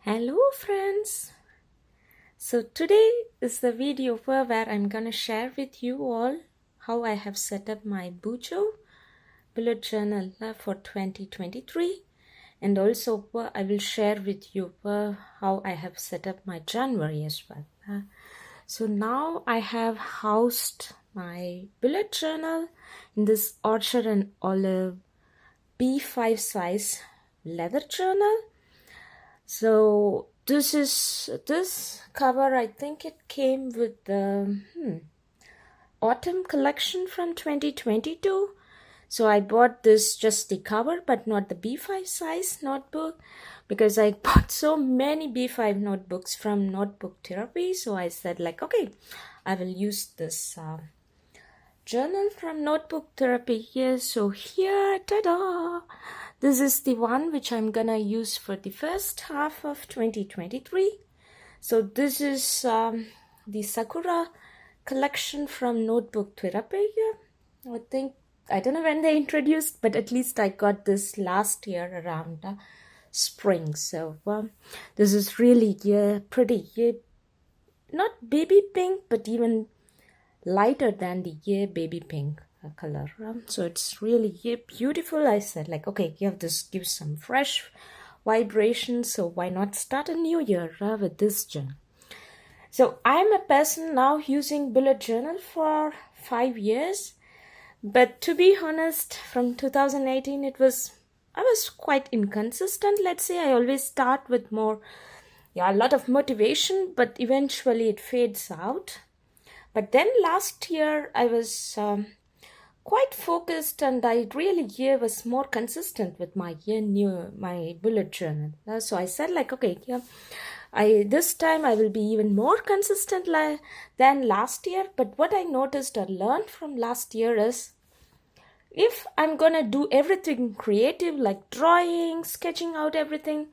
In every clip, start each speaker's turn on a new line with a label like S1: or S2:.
S1: Hello friends! So today is the video where I'm gonna share with you all how I have set up my Bujo bullet journal for 2023, and also I will share with you how I have set up my January as well. So now I have housed my bullet journal in this Orchard and Olive B5 size leather journal. So this cover, I think it came with the autumn collection from 2022. So I bought this just the cover but not the B5 size notebook, because I bought so many B5 notebooks from Notebook Therapy. So I said like, okay, I will use this journal from Notebook Therapy here. So here, ta-da! This is the one which I'm gonna use for the first half of 2023. So this is the Sakura collection from Notebook Therapy. I don't know when they introduced, but at least I got this last year around spring. So this is really pretty, not baby pink, but even lighter than the baby pink color. So it's really beautiful. I said like, okay, this gives some fresh vibration, so why not start a new year with this journal. So I'm a person now using bullet journal for 5 years, but to be honest, from 2018 I was quite inconsistent. Let's say I always start with a lot of motivation, but eventually it fades out. But then last year I was quite focused, and I really was more consistent with my bullet journal. So I said like, okay, this time I will be even more consistent than last year. But what I noticed or learned from last year is, if I'm gonna do everything creative like drawing, sketching out everything,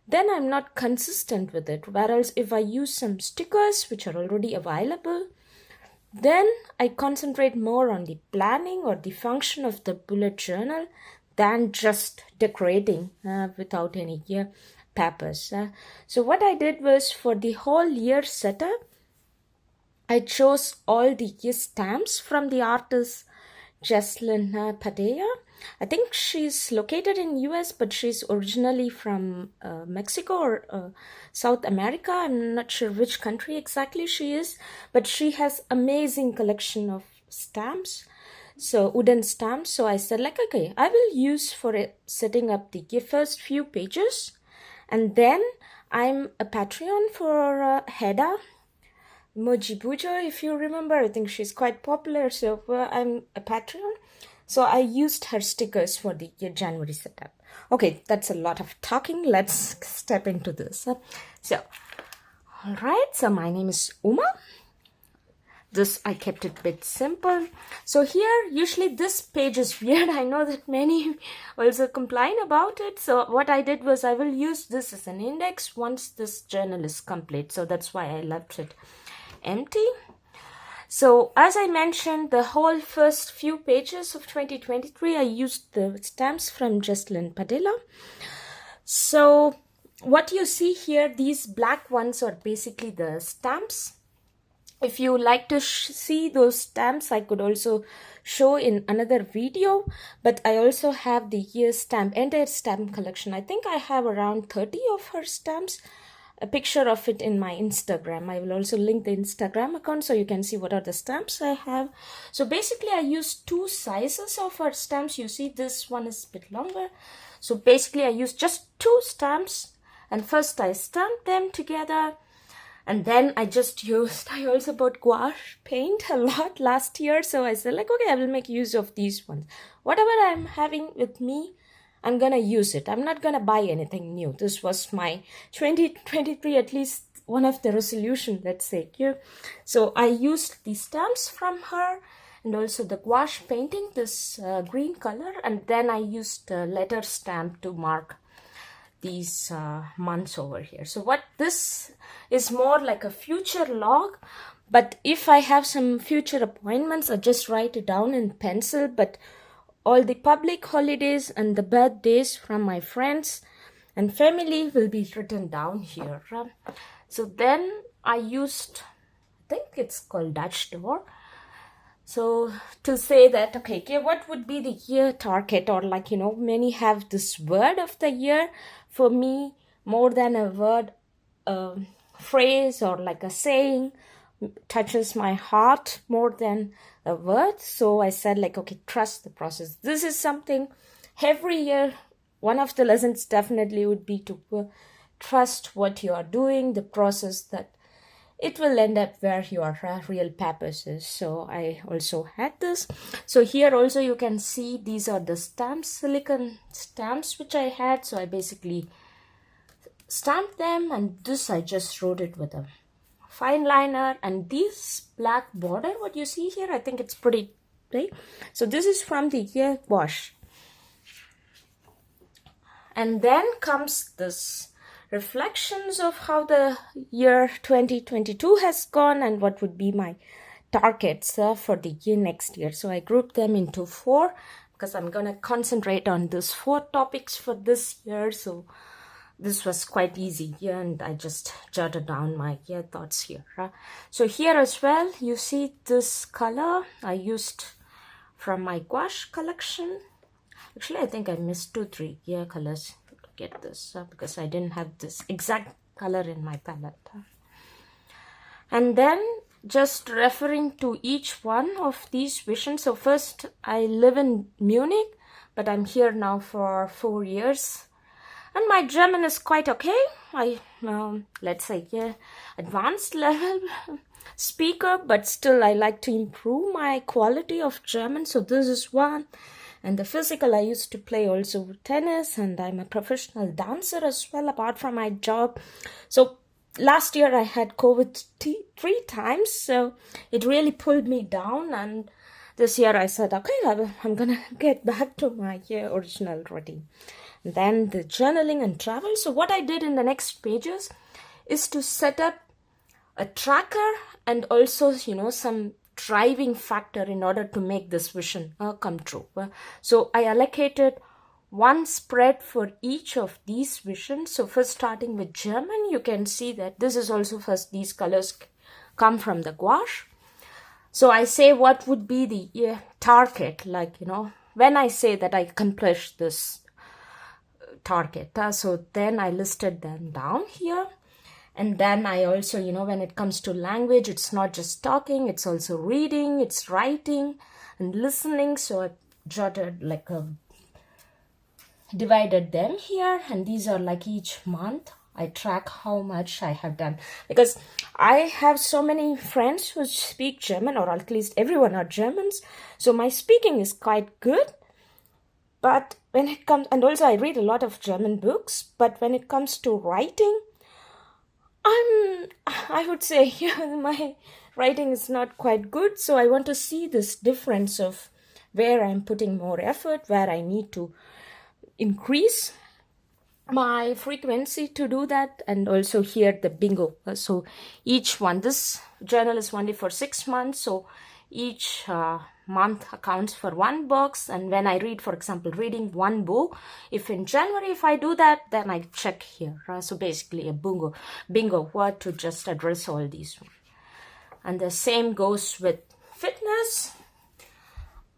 S1: then I'm not consistent with it. Whereas if I use some stickers which are already available, then I concentrate more on the planning or the function of the bullet journal than just decorating without any purpose. So what I did was, for the whole year setup, I chose all the stamps from the artist Jesslynn Padilla. I think she's located in US, but she's originally from Mexico or South America. I'm not sure which country exactly she is, but she has amazing collection of stamps, so wooden stamps. So I said like, okay, I will use for setting up the first few pages, and then I'm a Patreon for Heda MochiBujo, if you remember. I think she's quite popular, so I'm a Patreon. So I used her stickers for the January setup. Okay, that's a lot of talking. Let's step into this. So, all right. So my name is Uma. I kept it a bit simple. So here, usually this page is weird. I know that many also complain about it. So what I did was, I will use this as an index once this journal is complete. So that's why I left it empty. So as I mentioned, the whole first few pages of 2023, I used the stamps from Jesslynn Padilla. So what you see here, these black ones are basically the stamps. If you like to see those stamps, I could also show in another video, but I also have the entire stamp collection. I think I have around 30 of her stamps. A picture of it in my Instagram. I will also link the Instagram account so you can see what are the stamps I have. So basically I used 2 sizes of our stamps. You see this one is a bit longer. So basically I used just 2 stamps, and first I stamped them together, and then I also bought gouache paint a lot last year. So I said like, okay, I will make use of these ones. Whatever I'm having with me, I'm gonna use it. I'm not gonna buy anything new. This was my 2023, at least one of the resolution, let's say here. So I used the stamps from her, and also the gouache painting, this green color, and then I used a letter stamp to mark these months over here. So what this is more like a future log, but if I have some future appointments, I just write it down in pencil. But all the public holidays and the birthdays from my friends, and family will be written down here. So then I used, I think it's called Dutch door. So to say that, okay, what would be the year target, or like, you know, many have this word of the year. For me, more than a word, phrase or like a saying touches my heart more than a word. So I said like, okay, trust the process. This is something every year. One of the lessons definitely would be to trust what you are doing, the process, that it will end up where your real purpose is. So I also had this. So here also you can see these are the stamps, silicone stamps which I had. So I basically stamped them, and this I just wrote it with a fine liner. And this black border, what you see here, I think it's pretty, right? So this is from the year wash. And then comes this reflections of how the year 2022 has gone and what would be my targets for the year next year. So I grouped them into 4 because I'm going to concentrate on these 4 topics for this year. So this was quite easy here, and I just jotted down my thoughts here. So here as well, you see this color I used from my gouache collection. Actually, I think I missed 2-3 colors to get this because I didn't have this exact color in my palette. And then just referring to each one of these visions. So first, I live in Munich, but I'm here now for 4 years. And my German is quite okay. I, let's say, advanced level speaker, but still I like to improve my quality of German. So this is one. And the physical, I used to play also tennis, and I'm a professional dancer as well, apart from my job. So last year I had COVID 3 times, so it really pulled me down. And this year I said, okay, I'm going to get back to my original routine. And then the journaling and travel. So what I did in the next pages is to set up a tracker and also, you know, some driving factor in order to make this vision come true. So I allocated one spread for each of these visions. So first, starting with German, you can see that this is also first, these colors come from the gouache. So I say what would be the target, like, you know, when I say that I accomplished this target. So then I listed them down here. And then I also, you know, when it comes to language, it's not just talking, it's also reading, it's writing and listening. So I jotted like divided them here, and these are like each month I track how much I have done, because I have so many friends who speak German, or at least everyone are Germans. So my speaking is quite good. But when it comes, and also I read a lot of German books, but when it comes to writing, I would say my writing is not quite good. So I want to see this difference of where I'm putting more effort, where I need to increase my frequency to do that. And also here the bingo. So each one, this journal is only for 6 months. So each month accounts for 1 box. And when I read, for example, reading 1 book, if in January, if I do that, then I check here. So basically a bingo what to just address all these. And the same goes with fitness.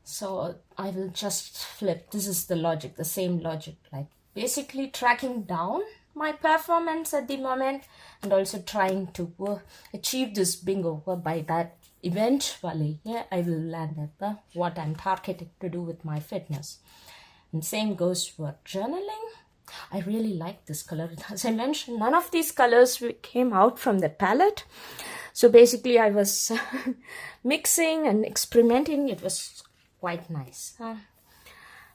S1: So I will just flip. This is the logic, the same logic, like basically tracking down my performance at the moment, and also trying to achieve this bingo. By that, eventually, I will land at what I'm targeting to do with my fitness. And same goes for journaling. I really like this color. As I mentioned, none of these colors came out from the palette. So basically, I was mixing and experimenting. It was quite nice.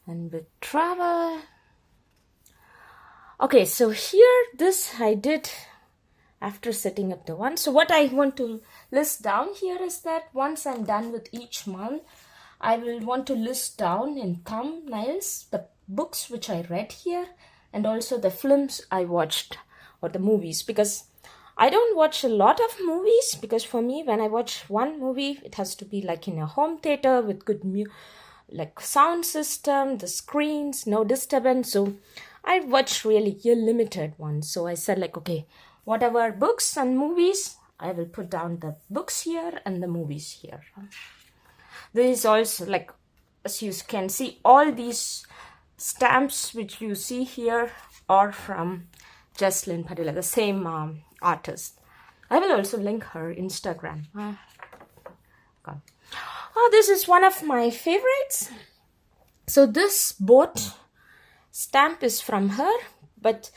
S1: And with travel. Okay, so here, this I did after setting up the one. So what I want to list down here is that once I'm done with each month, I will want to list down in thumbnails the books which I read here, and also the films I watched, or the movies, because I don't watch a lot of movies, because for me, when I watch one movie, it has to be like in a home theater with good like sound system, the screens, no disturbance. So I watch really limited ones. So I said like, okay, whatever books and movies, I will put down the books here and the movies here. There is also like, as you can see, all these stamps which you see here are from Jesslynn Padilla, the same artist. I will also link her Instagram. Okay. Oh, this is one of my favorites. So this boat stamp is from her, but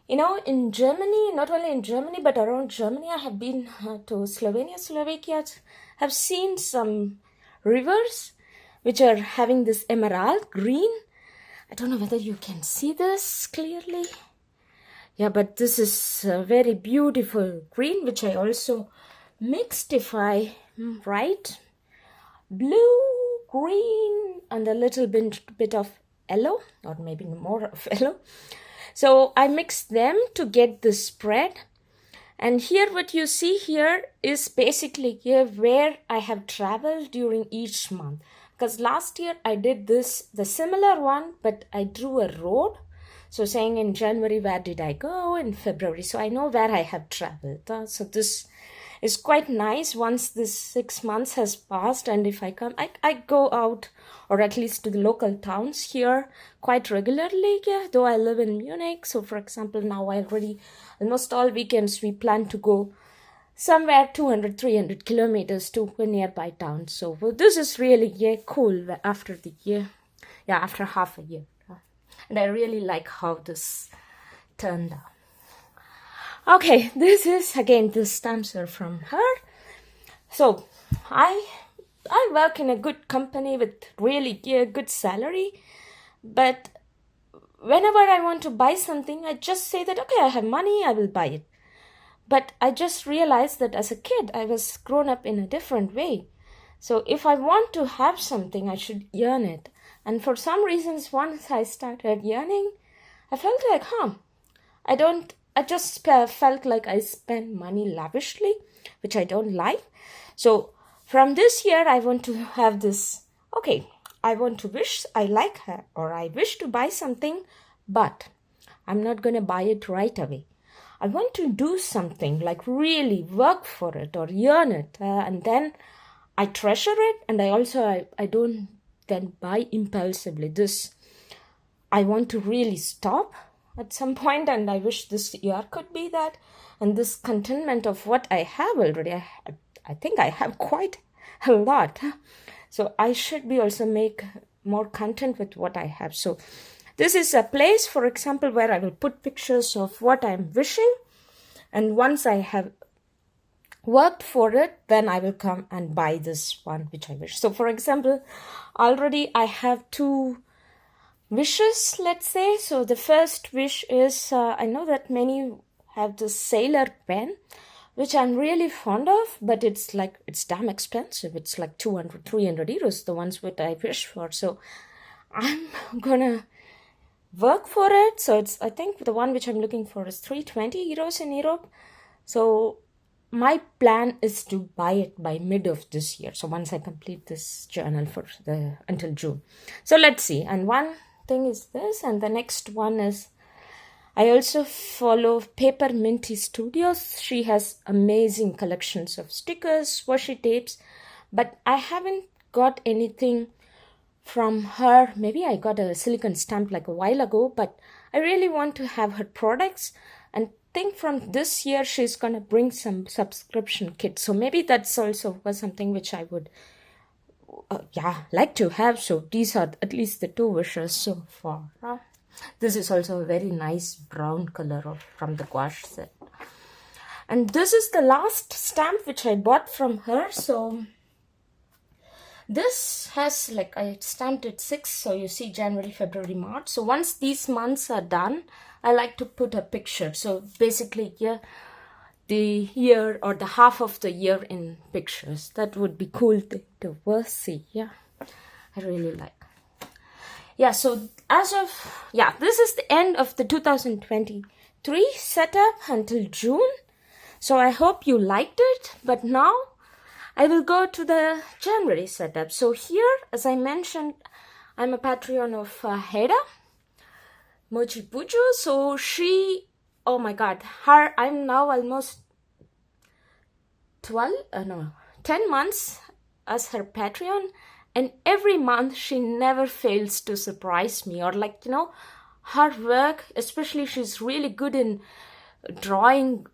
S1: you know, in Germany, not only in Germany, but around Germany, I have been to Slovenia, Slovakia, have seen some rivers which are having this emerald green. I don't know whether you can see this clearly. Yeah, but this is a very beautiful green, which I also mixed, if I right, blue, green, and a little bit of yellow, or maybe more of yellow. So I mixed them to get this spread. And here what you see here is basically here where I have traveled during each month. Because last year I did this, the similar one, but I drew a road. So saying in January, where did I go? In February. So I know where I have traveled. So this is quite nice once this 6 months has passed. And if I come, I go out, or at least to the local towns here quite regularly. Yeah, though I live in Munich. So for example, now I already, almost all weekends, we plan to go somewhere 200-300 kilometers to a nearby town. So well, this is really cool after the year. Yeah, after half a year. And I really like how this turned out. Okay, this is again, the stamps are from her. So I work in a good company with really good salary, but whenever I want to buy something, I just say that, okay, I have money, I will buy it. But I just realized that as a kid, I was grown up in a different way. So if I want to have something, I should earn it. And for some reasons, once I started earning, I felt like, I just felt like I spend money lavishly, which I don't like. So from this year, I want to have this, okay, I want to wish, I like her, or I wish to buy something, but I'm not going to buy it right away. I want to do something, like really work for it or earn it, and then I treasure it, and I don't then buy impulsively. This, I want to really stop at some point, and I wish this year could be that. And this contentment of what I have already, I think I have quite a lot. So I should be also make more content with what I have. So this is a place, for example, where I will put pictures of what I'm wishing. And once I have worked for it, then I will come and buy this one which I wish. So for example, already I have 2 wishes, let's say. So the first wish is, I know that many have this sailor pen, which I'm really fond of, but it's damn expensive. It's like 200-300 euros, the ones that I wish for. So I'm gonna work for it. So I think the one which I'm looking for is 320 euros in Europe. So my plan is to buy it by mid of this year. So once I complete this journal until June. So let's see. And one thing is this, and the next one is, I also follow Paper Minty Studios. She has amazing collections of stickers, washi tapes, but I haven't got anything from her. Maybe I got a silicone stamp like a while ago, but I really want to have her products, and think from this year she's gonna bring some subscription kits. So maybe that's also something which I would like to have. So these are at least the 2 wishes so far. This is also a very nice brown color from the gouache set. And this is the last stamp which I bought from her. So this has, like, I stamped it 6, so you see January, February, March. So once these months are done, I like to put a picture. So basically, the year or the half of the year in pictures. That would be cool to see. Yeah, I really like. Yeah, so this is the end of the 2023 setup until June. So I hope you liked it. But now I will go to the January setup. So here, as I mentioned, I'm a Patreon of Heda. MochiBujo. So she, oh my god, her, I'm now almost 10 months as her Patreon, and every month she never fails to surprise me, or like, you know, her work, especially she's really good in drawing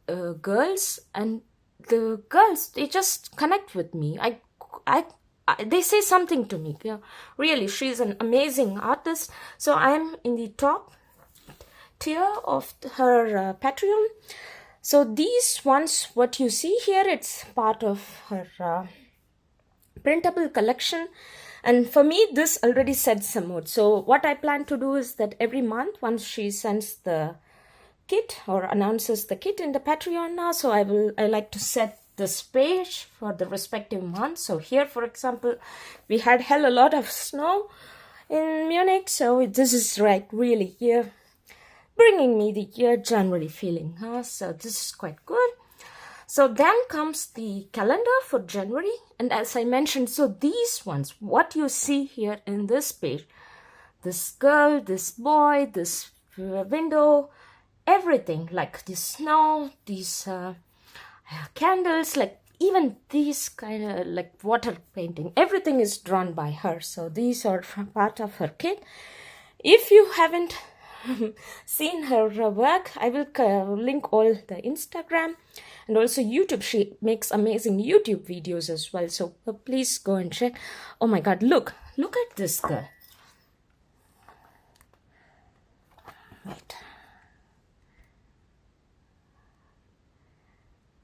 S1: girls, and the girls, they just connect with me. They say something to me. Yeah, really, she's an amazing artist. So I'm in the top tier of her Patreon. So these ones, what you see here, it's part of her printable collection. And for me, this already sets some mood. So what I plan to do is that every month, once she sends the kit or announces the kit in the Patreon now, so I like to set this page for the respective month. So here, for example, we had hell a lot of snow in Munich. So this is like really here, bringing me the year January feeling. So this is quite good. So then comes the calendar for January. And as I mentioned, so these ones, what you see here in this page, this girl, this boy, this window, everything, like the snow, these candles, like even these kind of like water painting, everything is drawn by her. So these are part of her kit. If you haven't seen her work, I will link all the Instagram and also YouTube. She makes amazing YouTube videos as well, so please go and check. Oh my god, look at this girl. Wait.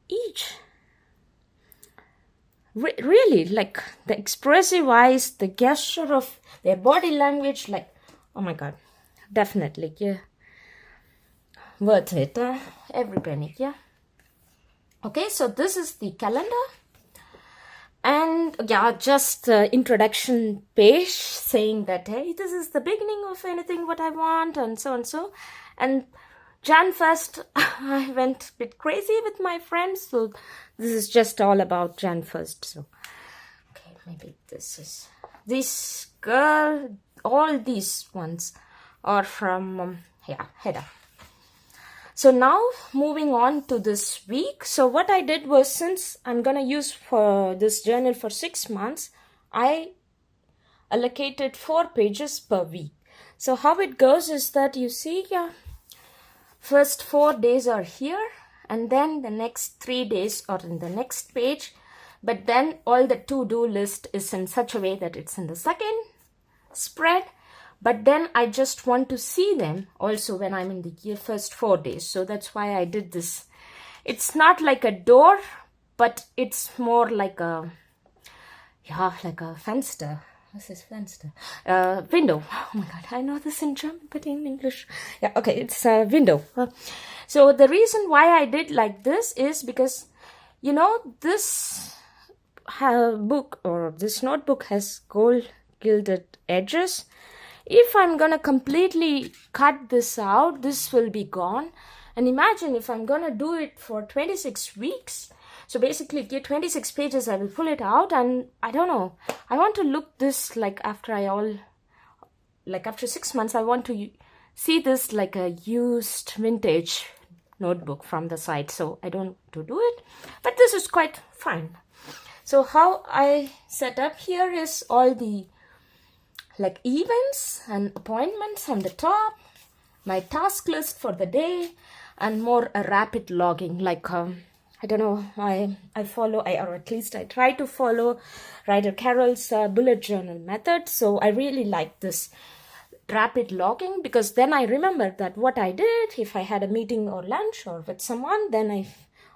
S1: Each really, like the expressive eyes, the gesture of their body language, like, oh my god, definitely, yeah, worth it, every penny. Yeah. Okay, so this is the calendar, and yeah, just introduction page saying that, hey, this is the beginning of anything what I want, and so and so. And Jan 1st, I went a bit crazy with my friends, so this is just all about Jan 1st. So okay, maybe this girl, all these ones are from header. So now moving on to this week. So what I did was, since I'm gonna use for this journal for 6 months, I allocated 4 pages per week. So how it goes is that you see, first 4 days are here, and then the next 3 days are in the next page, but then all the to-do list is in such a way that it's in the second spread. But then I just want to see them also when I'm in the first 4 days. So that's why I did this. It's not like a door, but it's more like a, like a fenster. What's this fenster? Window. Oh my god, I know this in German, but in English. Yeah, okay, it's a window. So the reason why I did like this is because, you know, this book or this notebook has gold gilded edges. If I'm gonna completely cut this out, this will be gone. And imagine if I'm gonna do it for 26 weeks. So basically, 26 pages, I will pull it out, and I don't know. I want to look this like after after 6 months, I want to see this like a used vintage notebook from the side. So I don't want to do it, but this is quite fine. So how I set up here is all the like events and appointments on the top, my task list for the day, and more a rapid logging, like I don't know, I follow, or at least I try to follow Ryder Carroll's bullet journal method. So I really like this rapid logging, because then I remember that what I did, if I had a meeting or lunch or with someone, then I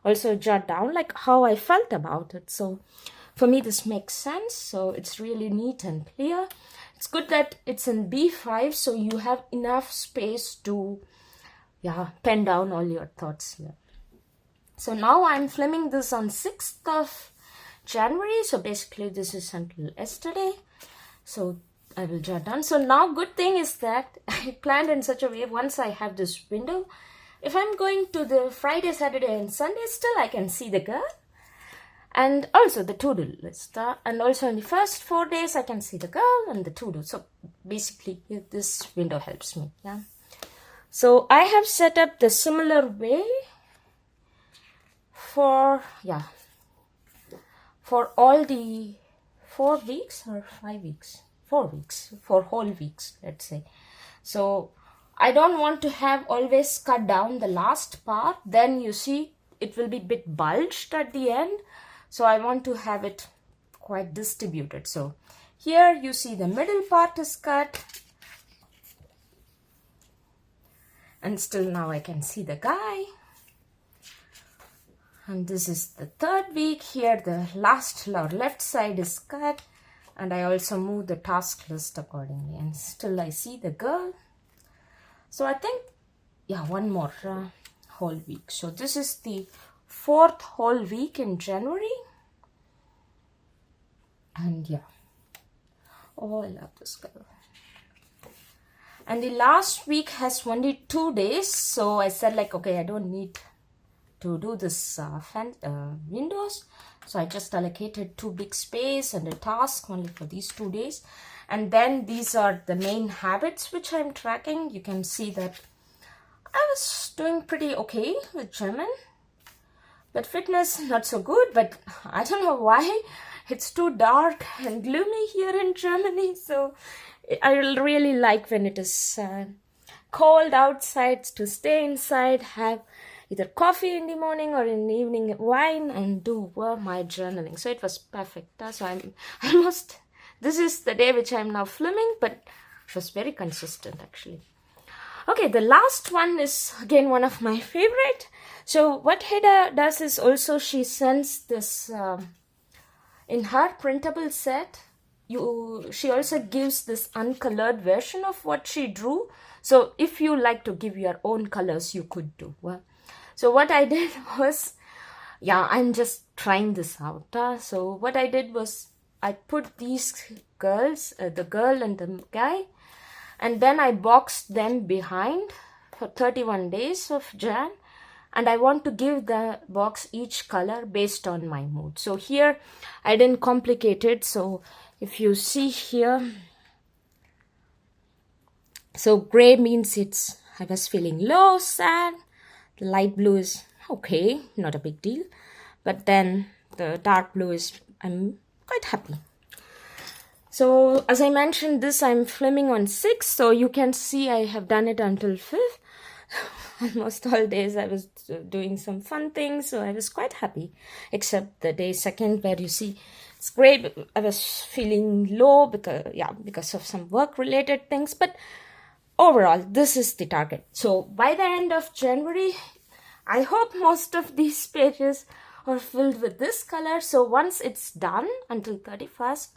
S1: also jot down like how I felt about it. So for me, this makes sense. So it's really neat and clear. It's good that it's in B5, so you have enough space to pen down all your thoughts here. So now I'm filming this on 6th of January. So basically this is until yesterday. So I will jot down. So now good thing is that I planned in such a way, once I have this window, if I'm going to the Friday, Saturday and Sunday, still I can see the girl. And also the to-do list. And also in the first 4 days, I can see the girl and the to-do. So basically, this window helps me. Yeah. So I have set up the similar way for all the 4 weeks or 5 weeks, 4 weeks, 4 whole weeks, let's say. So I don't want to have always cut down the last part, then you see it will be a bit bulged at the end. So I want to have it quite distributed. So here you see the middle part is cut, and still now I can see the guy. And this is the 3rd week. Here the last or left side is cut, and I also move the task list accordingly, and still I see the girl. So I think, yeah, one more whole week. So this is the 4th whole week in January. And yeah, oh, I love this girl. And the last week has only 2 days. So I said like, okay, I don't need to do this windows. So I just allocated 2 big space and a task only for these 2 days. And then these are the main habits which I'm tracking. You can see that I was doing pretty okay with German, but fitness not so good. But I don't know why, it's too dark and gloomy here in Germany. So I really like when it is cold outside to stay inside, have either coffee in the morning or in the evening wine, and do my journaling. So it was perfect. So I'm almost, this is the day which I'm now filming, but it was very consistent actually. Okay, the last one is again one of my favorite. So what Heda does is also she sends this in her printable set. She also gives this uncolored version of what she drew. So if you like to give your own colors, you could do. So what I did was, yeah, I'm just trying this out. So what I did was I put these girls, the girl and the guy, and then I boxed them behind for 31 days of Jan. And I want to give the box each color based on my mood. So here I didn't complicate it. So if you see here, so gray means I was feeling low, sad. The light blue is okay, not a big deal. But then the dark blue is, I'm quite happy. So as I mentioned this, I'm filming on 6th. So you can see I have done it until 5th. Almost all days I was doing some fun things. So I was quite happy. Except the day 2nd where you see it's great. I was feeling low because of some work related things. But overall, this is the target. So by the end of January, I hope most of these pages are filled with this color. So once it's done until 31st,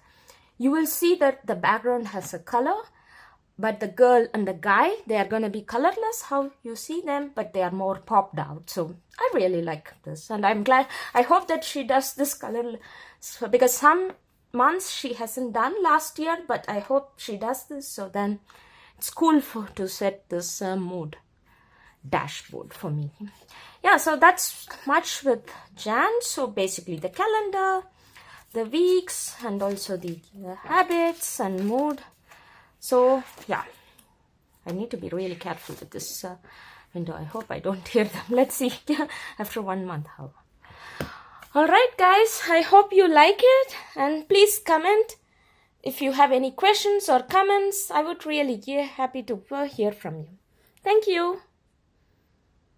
S1: you will see that the background has a color, but the girl and the guy, they are going to be colorless, how you see them, but they are more popped out. So I really like this, and I'm glad. I hope that she does this color, because some months she hasn't done last year, but I hope she does this. So then it's cool to set this mood dashboard for me. Yeah, so that's much with Jan. So basically the calendar, the weeks, and also the habits and mood. So yeah, I need to be really careful with this window. I hope I don't tear them. Let's see after 1 month how. Alright guys, I hope you like it, and please comment if you have any questions or comments. I would really be happy to hear from you. Thank you.